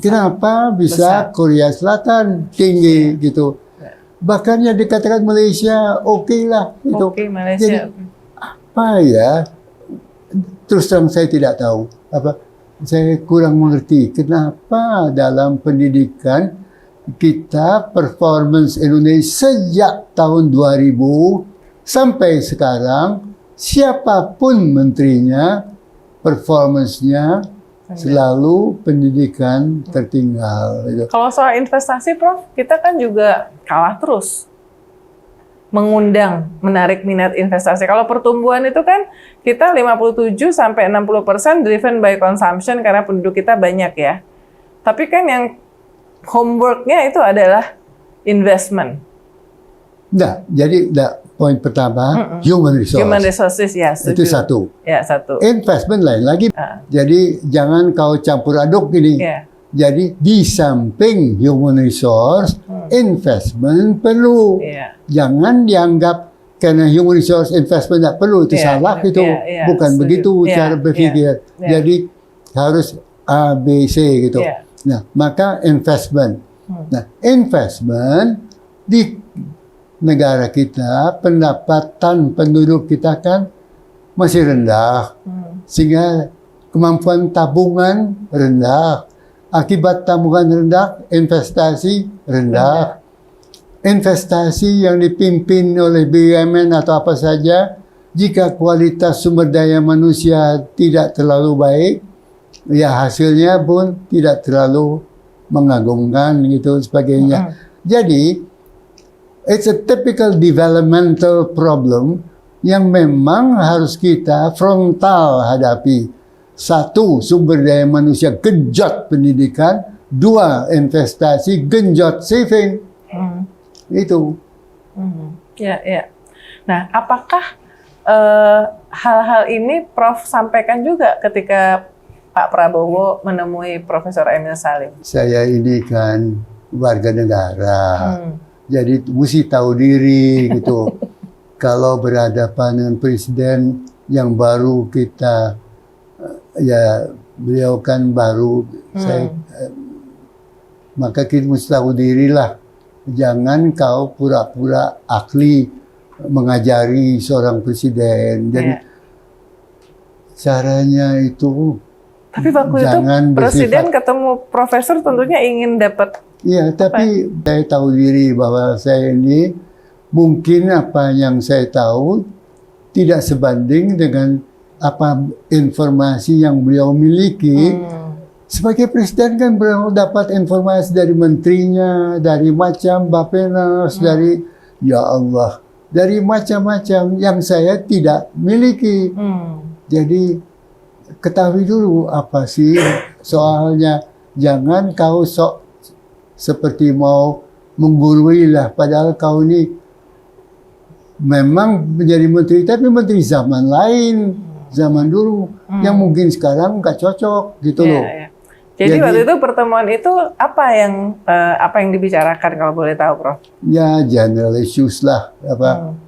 [SPEAKER 1] Kenapa bisa Korea Selatan tinggi gitu? Bahkan yang dikatakan Malaysia oke lah.
[SPEAKER 2] Oke, Malaysia.
[SPEAKER 1] Jadi, apa ya? Terus terang saya tidak tahu. Saya kurang mengerti kenapa dalam pendidikan kita performance Indonesia sejak tahun 2000 sampai sekarang siapapun menterinya performance-nya selalu pendidikan tertinggal.
[SPEAKER 2] Kalau soal investasi, Prof, kita kan juga kalah terus mengundang, menarik minat investasi. Kalau pertumbuhan itu kan kita 57-60% driven by consumption karena penduduk kita banyak ya. Tapi kan yang homework-nya itu adalah investment.
[SPEAKER 1] Nah, jadi poin pertama, human resource.
[SPEAKER 2] Human resources, ya, setuju.
[SPEAKER 1] Itu satu.
[SPEAKER 2] Ya, satu.
[SPEAKER 1] Investment lain lagi. Jadi jangan kau campur aduk ini. Jadi di samping human resource, investment perlu. Jangan dianggap karena human resource investment tidak perlu, itu salah itu. Bukan begitu cara berpikir. Jadi harus A, B, C gitu. Nah, maka investment. Nah, investment di negara kita, pendapatan penduduk kita kan masih rendah. Sehingga kemampuan tabungan rendah. Akibat tabungan rendah, investasi rendah. Investasi yang dipimpin oleh BUMN atau apa saja, jika kualitas sumber daya manusia tidak terlalu baik, ya hasilnya pun tidak terlalu mengagumkan gitu sebagainya. Jadi it's a typical developmental problem yang memang harus kita frontal hadapi. Satu, sumber daya manusia genjot pendidikan. Dua, investasi genjot saving. Itu.
[SPEAKER 2] Ya. Nah, apakah hal-hal ini Prof sampaikan juga ketika Pak Prabowo menemui Profesor Emil Salim?
[SPEAKER 1] Saya ini kan warga negara. Jadi mesti tahu diri gitu. Kalau berhadapan dengan presiden yang baru kita, ya beliau kan baru, maka kita mesti tahu diri lah. Jangan kau pura-pura ahli mengajari seorang presiden. Jadi caranya itu.
[SPEAKER 2] Tapi waktu itu presiden ketemu profesor tentunya ingin dapat.
[SPEAKER 1] Iya, tapi saya tahu diri bahwa saya ini mungkin apa yang saya tahu tidak sebanding dengan apa informasi yang beliau miliki. Sebagai presiden kan beliau dapat informasi dari menterinya, dari macam Bapenas, dari ya Allah, dari macam-macam yang saya tidak miliki. Jadi ketahui dulu apa sih soalnya. Jangan kau sok seperti mau menggurui lah, padahal kau ini memang menjadi menteri, tapi menteri zaman lain, zaman dulu, yang mungkin sekarang nggak cocok gitu loh.
[SPEAKER 2] Jadi waktu itu pertemuan itu apa yang dibicarakan kalau boleh tahu, Prof?
[SPEAKER 1] Ya general issues lah, apa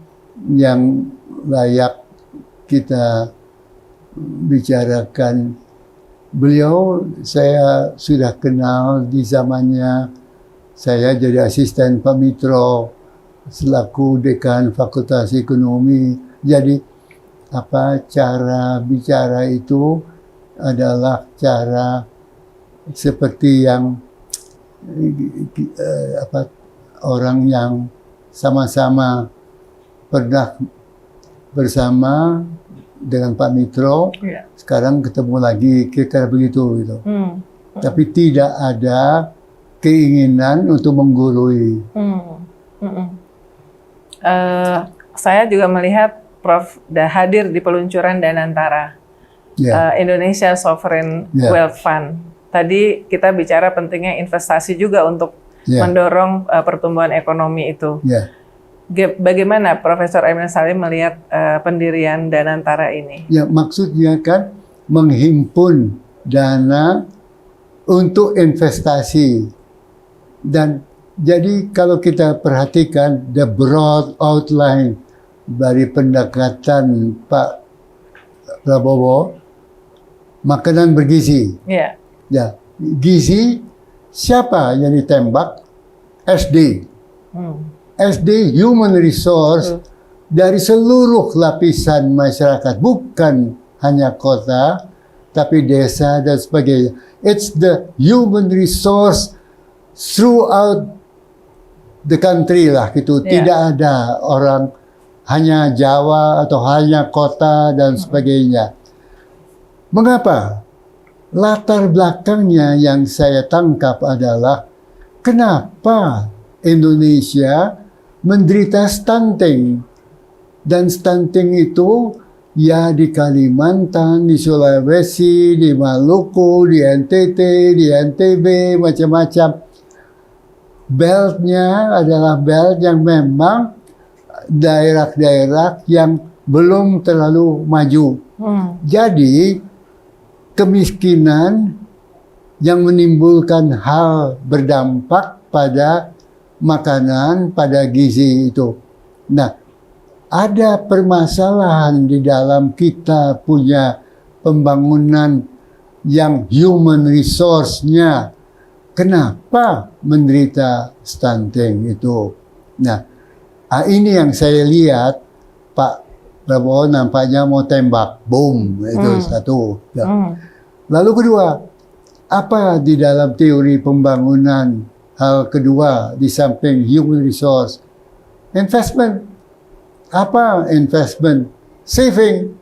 [SPEAKER 1] yang layak kita bicarakan. beliau saya sudah kenal di zamannya saya jadi asisten Pak Mitro selaku dekan Fakultas Ekonomi. Jadi cara bicara itu adalah cara seperti yang orang yang sama-sama pernah bersama dengan Pak Mitro, sekarang ketemu lagi, kira-kira begitu gitu. Tapi tidak ada keinginan untuk menggurui.
[SPEAKER 2] Saya juga melihat Prof. hadir di peluncuran Danantara, Indonesia Sovereign Wealth Fund. Tadi kita bicara pentingnya investasi juga untuk mendorong pertumbuhan ekonomi itu. Bagaimana Profesor Emil Salim melihat pendirian Danantara ini?
[SPEAKER 1] Ya, maksudnya kan menghimpun dana untuk investasi. Dan jadi kalau kita perhatikan the broad outline dari pendekatan Pak Prabowo, makanan bergizi. Ya, gizi siapa yang ditembak? SD. SD human resource dari seluruh lapisan masyarakat, bukan hanya kota, tapi desa dan sebagainya. It's the human resource throughout the country lah gitu. Tidak ada orang hanya Jawa atau hanya kota dan sebagainya. Mengapa? Latar belakangnya yang saya tangkap adalah kenapa Indonesia menderita stunting, dan stunting itu ya di Kalimantan, di Sulawesi, di Maluku, di NTT, di NTB, macam-macam. Beltnya adalah belt yang memang daerah-daerah yang belum terlalu maju. Jadi kemiskinan yang menimbulkan hal berdampak pada makanan, pada gizi itu. Nah, ada permasalahan di dalam kita punya pembangunan yang human resource-nya. Kenapa menderita stunting itu? Nah, ini yang saya lihat Pak Prabowo nampaknya mau tembak, boom, itu satu. Lalu kedua, apa di dalam teori pembangunan? Hal kedua di samping human resource, investment. Apa investment? Saving.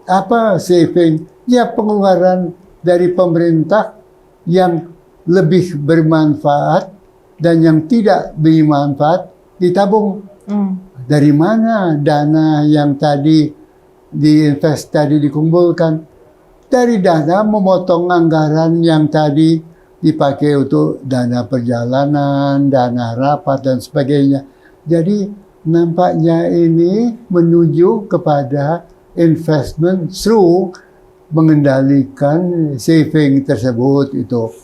[SPEAKER 1] Apa saving? Ya pengeluaran dari pemerintah yang lebih bermanfaat dan yang tidak bermanfaat ditabung. Dari mana dana yang tadi diinvest tadi dikumpulkan? Dari dana memotong anggaran yang tadi dipakai untuk dana perjalanan, dana rapat, dan sebagainya. Jadi nampaknya ini menuju kepada investment through mengendalikan saving tersebut itu.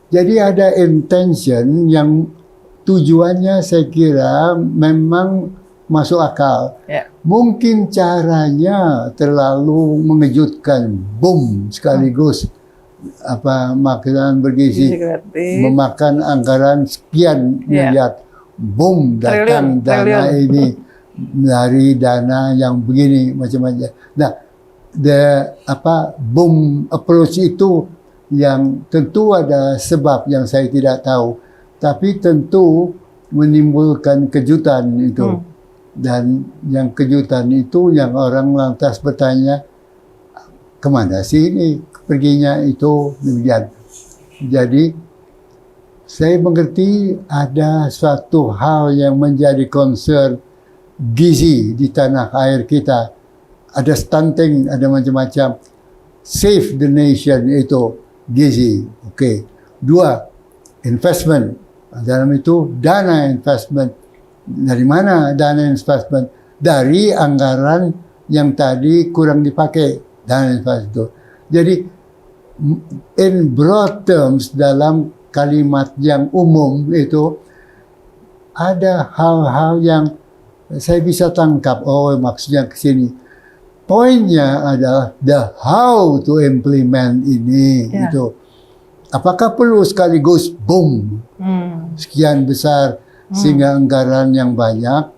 [SPEAKER 1] Jadi ada intention yang tujuannya saya kira memang masuk akal. Mungkin caranya terlalu mengejutkan, boom, sekaligus. Makanan bergizi memakan anggaran sekian miliar, boom, datang dana ini dari dana yang begini macam-macam. Nah, boom approach itu yang tentu ada sebab yang saya tidak tahu, tapi tentu menimbulkan kejutan itu. Dan yang kejutan itu yang orang lantas bertanya, kemana sih ini perginya itu, demikian. Jadi saya mengerti ada suatu hal yang menjadi concern gizi di tanah air kita. Ada stunting, ada macam-macam. Save the nation itu gizi. Oke. Dua, investment. Dalam itu dana investment. Dari mana dana investment? Dari anggaran yang tadi kurang dipakai. Dana investment itu. Jadi in broad terms, dalam kalimat yang umum itu ada hal-hal yang saya bisa tangkap. Oh, maksudnya ke sini. poinnya adalah the how to implement ini gitu. Apakah perlu sekaligus boom sekian besar sehingga anggaran yang banyak,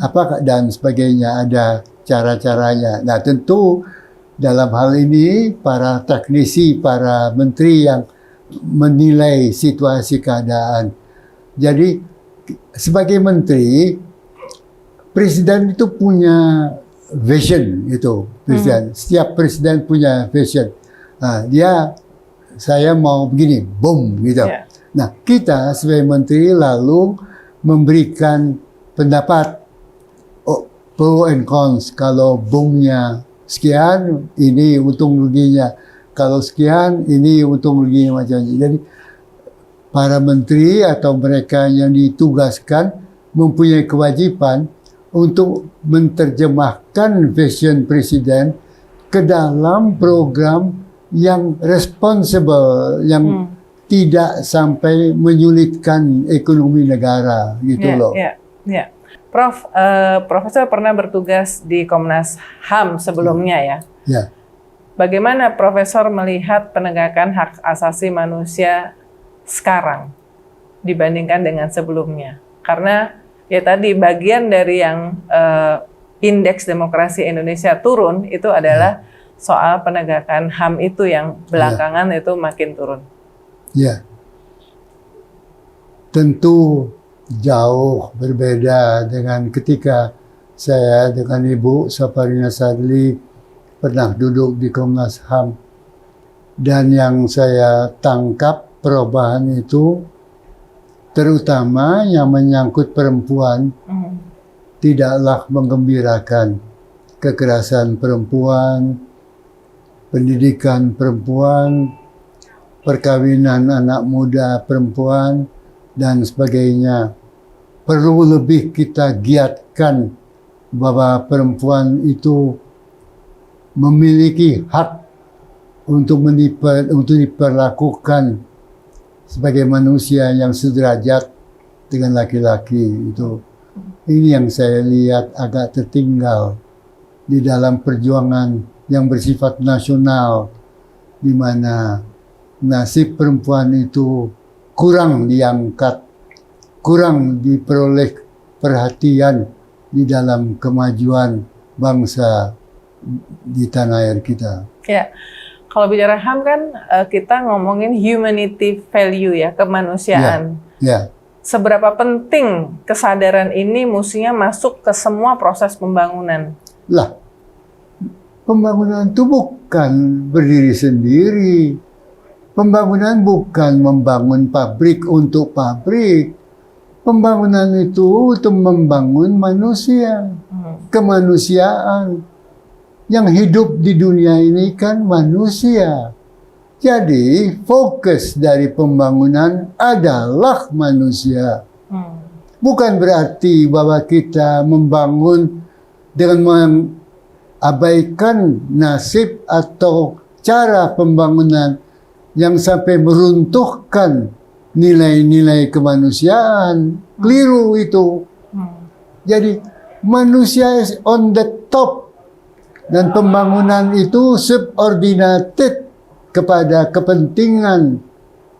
[SPEAKER 1] apakah dan sebagainya, ada cara-caranya. Nah tentu dalam hal ini para teknisi, para menteri yang menilai situasi keadaan. Jadi sebagai menteri, presiden itu punya vision itu. Presiden, setiap presiden punya vision. Nah, saya mau begini, boom gitu. Nah, kita sebagai menteri lalu memberikan pendapat pro and cons. Kalau boomnya sekian, ini untung ruginya. Kalau sekian, ini untung ruginya macam-macam. Jadi para menteri atau mereka yang ditugaskan mempunyai kewajiban untuk menerjemahkan vision presiden ke dalam program yang responsible, yang tidak sampai menyulitkan ekonomi negara, gitu loh.
[SPEAKER 2] Prof, Profesor pernah bertugas di Komnas HAM sebelumnya ya. Bagaimana Profesor melihat penegakan hak asasi manusia sekarang dibandingkan dengan sebelumnya? Karena ya tadi bagian dari yang indeks demokrasi Indonesia turun itu adalah soal penegakan HAM itu yang belakangan itu makin turun.
[SPEAKER 1] Ya, tentu jauh berbeda dengan ketika saya dengan Ibu Saparina Sadli pernah duduk di Komnas HAM. Dan yang saya tangkap perubahan itu terutama yang menyangkut perempuan tidaklah menggembirakan. Kekerasan perempuan, pendidikan perempuan, perkawinan anak muda perempuan, dan sebagainya. Perlu lebih kita giatkan bahwa perempuan itu memiliki hak untuk diperlakukan sebagai manusia yang sederajat dengan laki-laki. Itu ini yang saya lihat agak tertinggal di dalam perjuangan yang bersifat nasional, di mana nasib perempuan itu kurang diangkat, kurang diperoleh perhatian di dalam kemajuan bangsa di tanah air kita.
[SPEAKER 2] Ya, kalau bicara HAM kan kita ngomongin humanity value ya, kemanusiaan. Seberapa penting kesadaran ini mestinya masuk ke semua proses pembangunan?
[SPEAKER 1] Lah, pembangunan itu bukan berdiri sendiri. Pembangunan bukan membangun pabrik untuk pabrik. Pembangunan itu untuk membangun manusia, kemanusiaan. Yang hidup di dunia ini kan manusia. Jadi fokus dari pembangunan adalah manusia. Bukan berarti bahwa kita membangun dengan mengabaikan nasib atau cara pembangunan yang sampai meruntuhkan nilai-nilai kemanusiaan. Keliru itu. Jadi manusia is on the top. Dan pembangunan itu subordinated kepada kepentingan,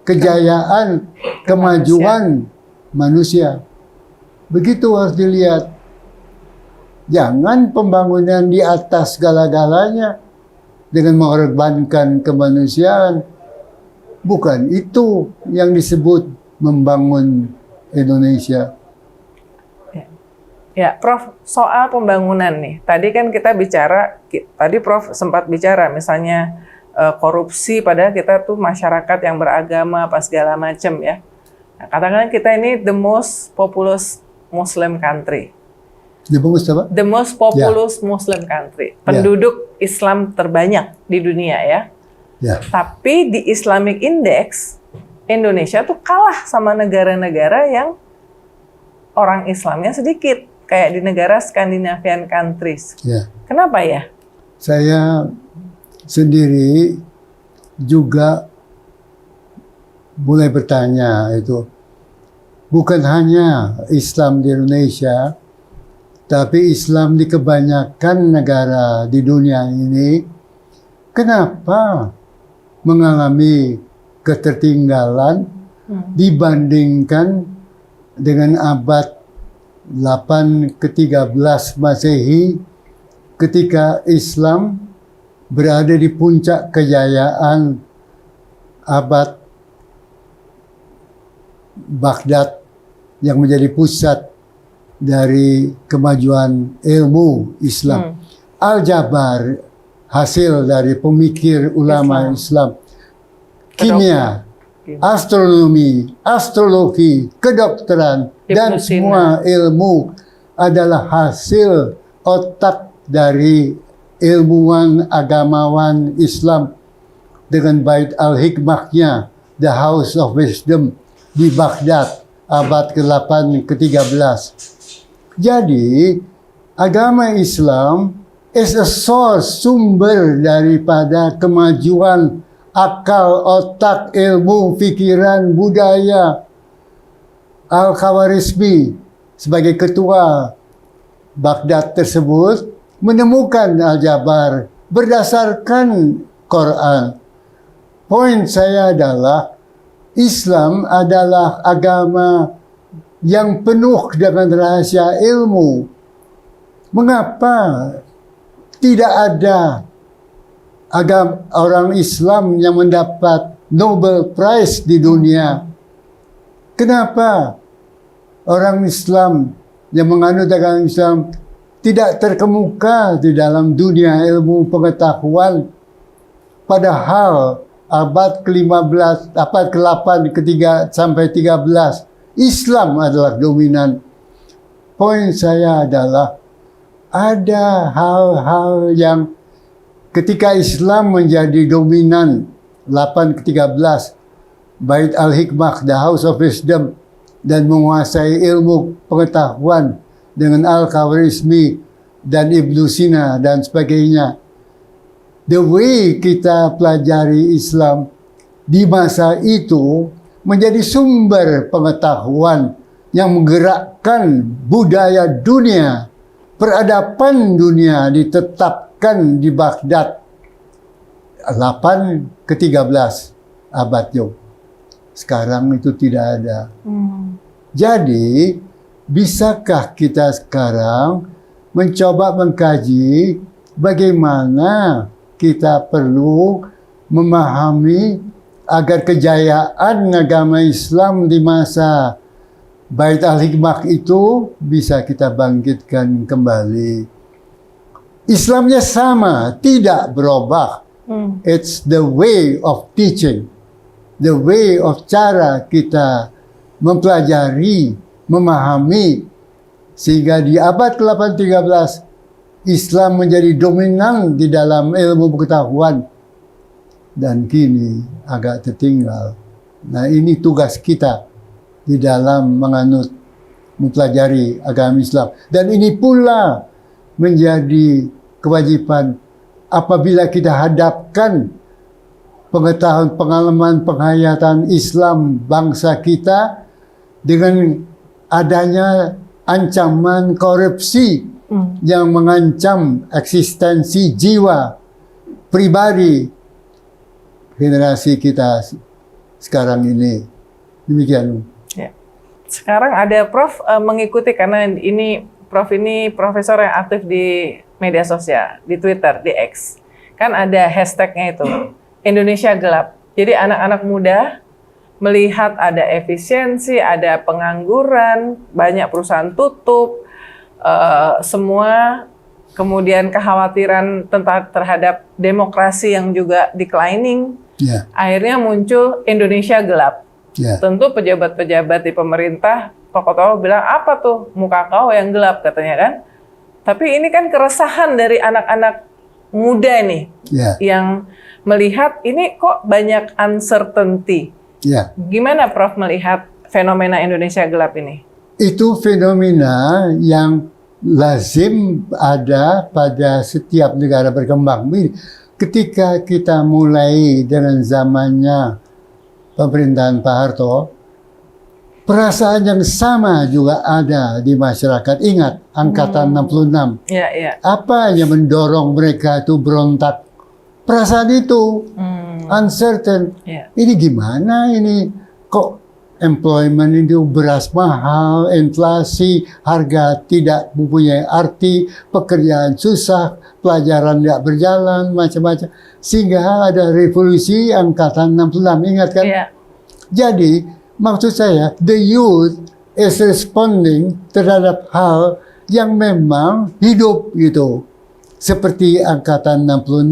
[SPEAKER 1] kejayaan, kemajuan manusia. Begitu harus dilihat. Jangan pembangunan di atas segala-galanya dengan mengorbankan kemanusiaan. Bukan itu yang disebut membangun Indonesia.
[SPEAKER 2] Ya, Prof, soal pembangunan nih. Tadi kan kita bicara, tadi Prof sempat bicara misalnya korupsi, padahal kita tuh masyarakat yang beragama apa segala macam ya. Nah, katakanlah kita ini the most populous Muslim country.
[SPEAKER 1] The most apa?
[SPEAKER 2] The most populous Muslim country. Penduduk Islam terbanyak di dunia ya. Tapi di Islamic Index, Indonesia tuh kalah sama negara-negara yang orang Islamnya sedikit. Kayak di negara Scandinavian countries. Kenapa ya?
[SPEAKER 1] Saya sendiri juga mulai bertanya itu. Bukan hanya Islam di Indonesia, Tapi Islam di kebanyakan negara di dunia ini, kenapa mengalami ketertinggalan dibandingkan dengan abad 8 ke 13 Masehi ketika Islam berada di puncak kejayaan abad Baghdad yang menjadi pusat dari kemajuan ilmu Islam. Al-Jabar hasil dari pemikir ulama Islam. Kimia, astronomi, astrologi, kedokteran, dan semua ilmu adalah hasil otak dari ilmuwan agamawan Islam dengan Bait al-Hikmahnya, The House of Wisdom di Baghdad abad ke-8 ke-13. Jadi agama Islam is a source, sumber daripada kemajuan akal, otak, ilmu, pikiran, budaya. Al-Khawarizmi sebagai ketua Baghdad tersebut menemukan Al-Jabar berdasarkan Quran. Poin saya adalah Islam adalah agama yang penuh dengan rahasia ilmu. Mengapa tidak ada agama orang Islam yang mendapat Nobel Prize di dunia? Kenapa orang Islam yang menganut agama Islam tidak terkemuka di dalam dunia ilmu pengetahuan? Padahal abad ke-15, abad ke-8, ke-3 sampai 13, Islam adalah dominan. Poin saya adalah ada hal-hal yang ketika Islam menjadi dominan 8 ke 13, Bait al-Hikmah, The House of Wisdom, dan menguasai ilmu pengetahuan dengan Al-Khawarizmi dan Ibnu Sina dan sebagainya. The way kita pelajari Islam di masa itu menjadi sumber pengetahuan yang menggerakkan budaya dunia, peradaban dunia ditetapkan di Baghdad 8 ke 13 abad itu. Sekarang itu tidak ada. Jadi, bisakah kita sekarang mencoba mengkaji bagaimana kita perlu memahami agar kejayaan agama Islam di masa Bait al-Hikmah itu bisa kita bangkitkan kembali. Islamnya sama, tidak berubah. It's the way of teaching, the way of cara kita mempelajari, memahami, sehingga di abad ke-8-13 Islam menjadi dominan di dalam ilmu pengetahuan dan kini agak tertinggal. Nah, ini tugas kita di dalam menganut, mempelajari agama Islam. Dan ini pula menjadi kewajiban apabila kita hadapkan pengetahuan, pengalaman, penghayatan Islam bangsa kita dengan adanya ancaman korupsi yang mengancam eksistensi jiwa pribadi generasi kita sekarang ini. Demikian.
[SPEAKER 2] Ya. Sekarang ada Prof mengikuti, karena ini Prof ini profesor yang aktif di media sosial, di Twitter, di X. Kan ada hashtagnya itu, Indonesia Gelap. Jadi anak-anak muda melihat ada efisiensi, ada pengangguran, banyak perusahaan tutup, semua, kemudian kekhawatiran terhadap demokrasi yang juga declining. Akhirnya muncul Indonesia Gelap. Tentu pejabat-pejabat di pemerintah, tokoh-tokoh bilang, apa tuh muka kau yang gelap, katanya kan. Tapi ini kan keresahan dari anak-anak muda nih, yang melihat ini kok banyak uncertainty. Gimana Prof melihat fenomena Indonesia Gelap ini? Itu
[SPEAKER 1] fenomena yang lazim ada pada setiap negara berkembang. Ketika kita mulai dengan zamannya pemerintahan Pak Harto, perasaan yang sama juga ada di masyarakat. Ingat, angkatan 66.
[SPEAKER 2] Ya, ya.
[SPEAKER 1] Apa yang mendorong mereka itu berontak? Perasaan itu, uncertain.
[SPEAKER 2] Ya.
[SPEAKER 1] Ini gimana ini? Kok employment itu beras mahal, inflasi, harga tidak mempunyai arti, pekerjaan susah, pelajaran tidak berjalan, macam-macam. Sehingga ada revolusi angkatan 66, ingat kan?
[SPEAKER 2] Ya.
[SPEAKER 1] Jadi, maksud saya, the youth is responding terhadap hal yang memang hidup gitu. Seperti angkatan 66,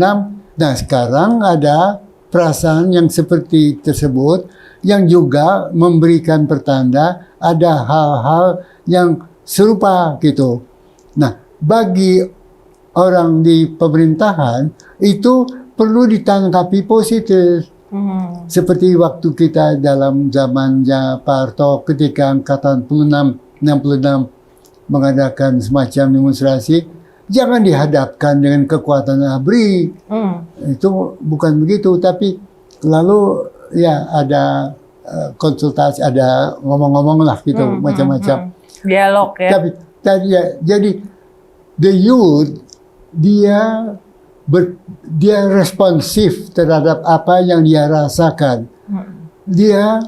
[SPEAKER 1] nah sekarang ada perasaan yang seperti tersebut yang juga memberikan pertanda ada hal-hal yang serupa gitu. Nah, bagi orang di pemerintahan itu perlu ditanggapi positif. Seperti waktu kita dalam zamannya Pak Harto ketika angkatan 66 mengadakan semacam demonstrasi, jangan dihadapkan dengan kekuatan ABRI. Itu bukan begitu, tapi lalu ya ada konsultasi, ada ngomong-ngomong lah gitu, macam-macam.
[SPEAKER 2] Dialog ya.
[SPEAKER 1] Tapi tadi ya, jadi the youth dia responsif terhadap apa yang dia rasakan. Dia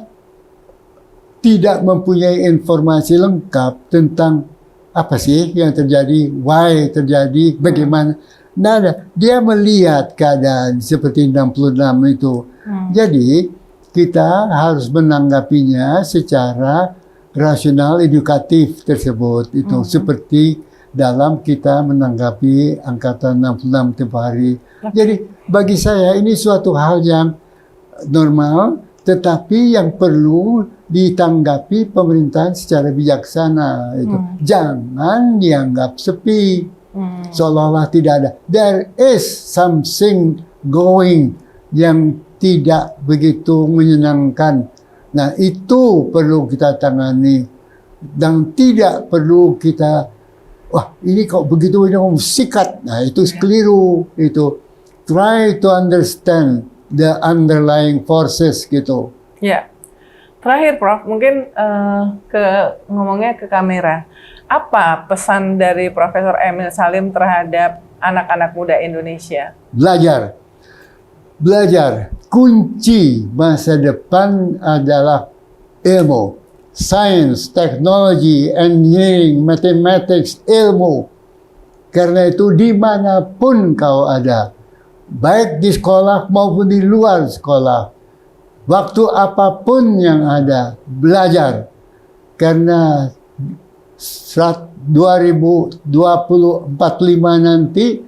[SPEAKER 1] tidak mempunyai informasi lengkap tentang apa sih yang terjadi, why terjadi, bagaimana. Nah, dia melihat keadaan seperti 66 itu. Jadi, kita harus menanggapinya secara rasional, edukatif tersebut. Itu seperti dalam kita menanggapi angkatan 66 tempoh hari. Jadi, bagi saya ini suatu hal yang normal, tetapi yang perlu ditanggapi pemerintahan secara bijaksana. Itu. Jangan dianggap sepi, seolah-olah tidak ada. There is something going yang tidak begitu menyenangkan. Nah, itu perlu kita tangani. Dan tidak perlu kita, wah ini kok begitu, ini sikat. Nah, itu keliru. Itu try to understand the underlying forces gitu.
[SPEAKER 2] Ya. Terakhir, Prof, mungkin ngomongnya ke kamera. Apa pesan dari Profesor Emil Salim terhadap anak-anak muda Indonesia?
[SPEAKER 1] Belajar. Belajar. Kunci masa depan adalah ilmu. Science, teknologi, engineering, mathematics, ilmu. Karena itu dimanapun kau ada, baik di sekolah maupun di luar sekolah, waktu apapun yang ada, belajar. Karena 2045 nanti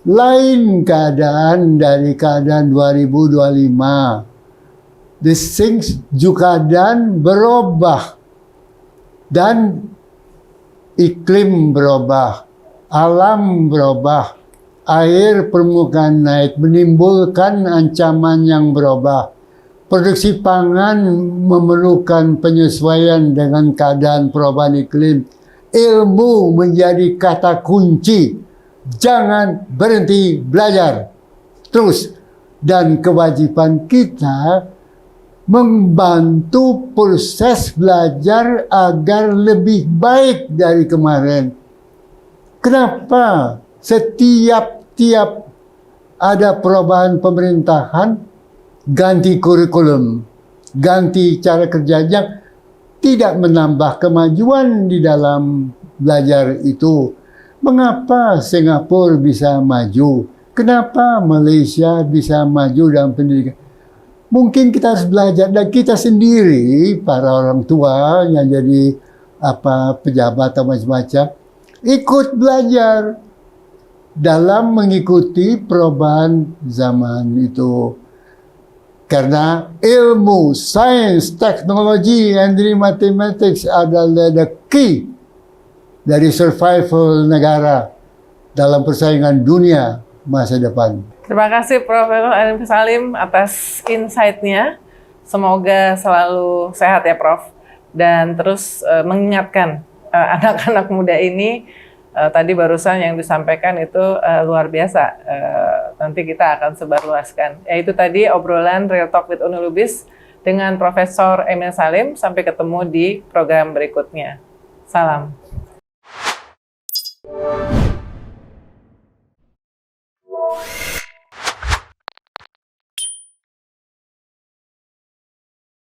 [SPEAKER 1] lain keadaan dari keadaan 2025. The things juga dan berubah. Dan iklim berubah, alam berubah, air permukaan naik, menimbulkan ancaman yang berubah. Produksi pangan memerlukan penyesuaian dengan keadaan perubahan iklim. Ilmu menjadi kata kunci. Jangan berhenti belajar terus. Dan kewajiban kita membantu proses belajar agar lebih baik dari kemarin. Kenapa setiap ada perubahan pemerintahan, ganti kurikulum, ganti cara kerja yang tidak menambah kemajuan di dalam belajar itu? Mengapa Singapura bisa maju? Kenapa Malaysia bisa maju dalam pendidikan? Mungkin kita harus belajar, dan kita sendiri, para orang tua yang jadi pejabat atau macam-macam, ikut belajar dalam mengikuti perubahan zaman itu. Karena ilmu, sains, teknologi, and mathematics adalah the key dari survival negara dalam persaingan dunia masa depan.
[SPEAKER 2] Terima kasih Profesor Emil Salim atas insight-nya. Semoga selalu sehat ya Prof. Dan terus mengingatkan anak-anak muda ini, tadi barusan yang disampaikan itu luar biasa. Nanti kita akan sebarluaskan. Yaitu tadi obrolan Real Talk with Uni Lubis dengan Profesor Emil Salim. Sampai ketemu di program berikutnya. Salam.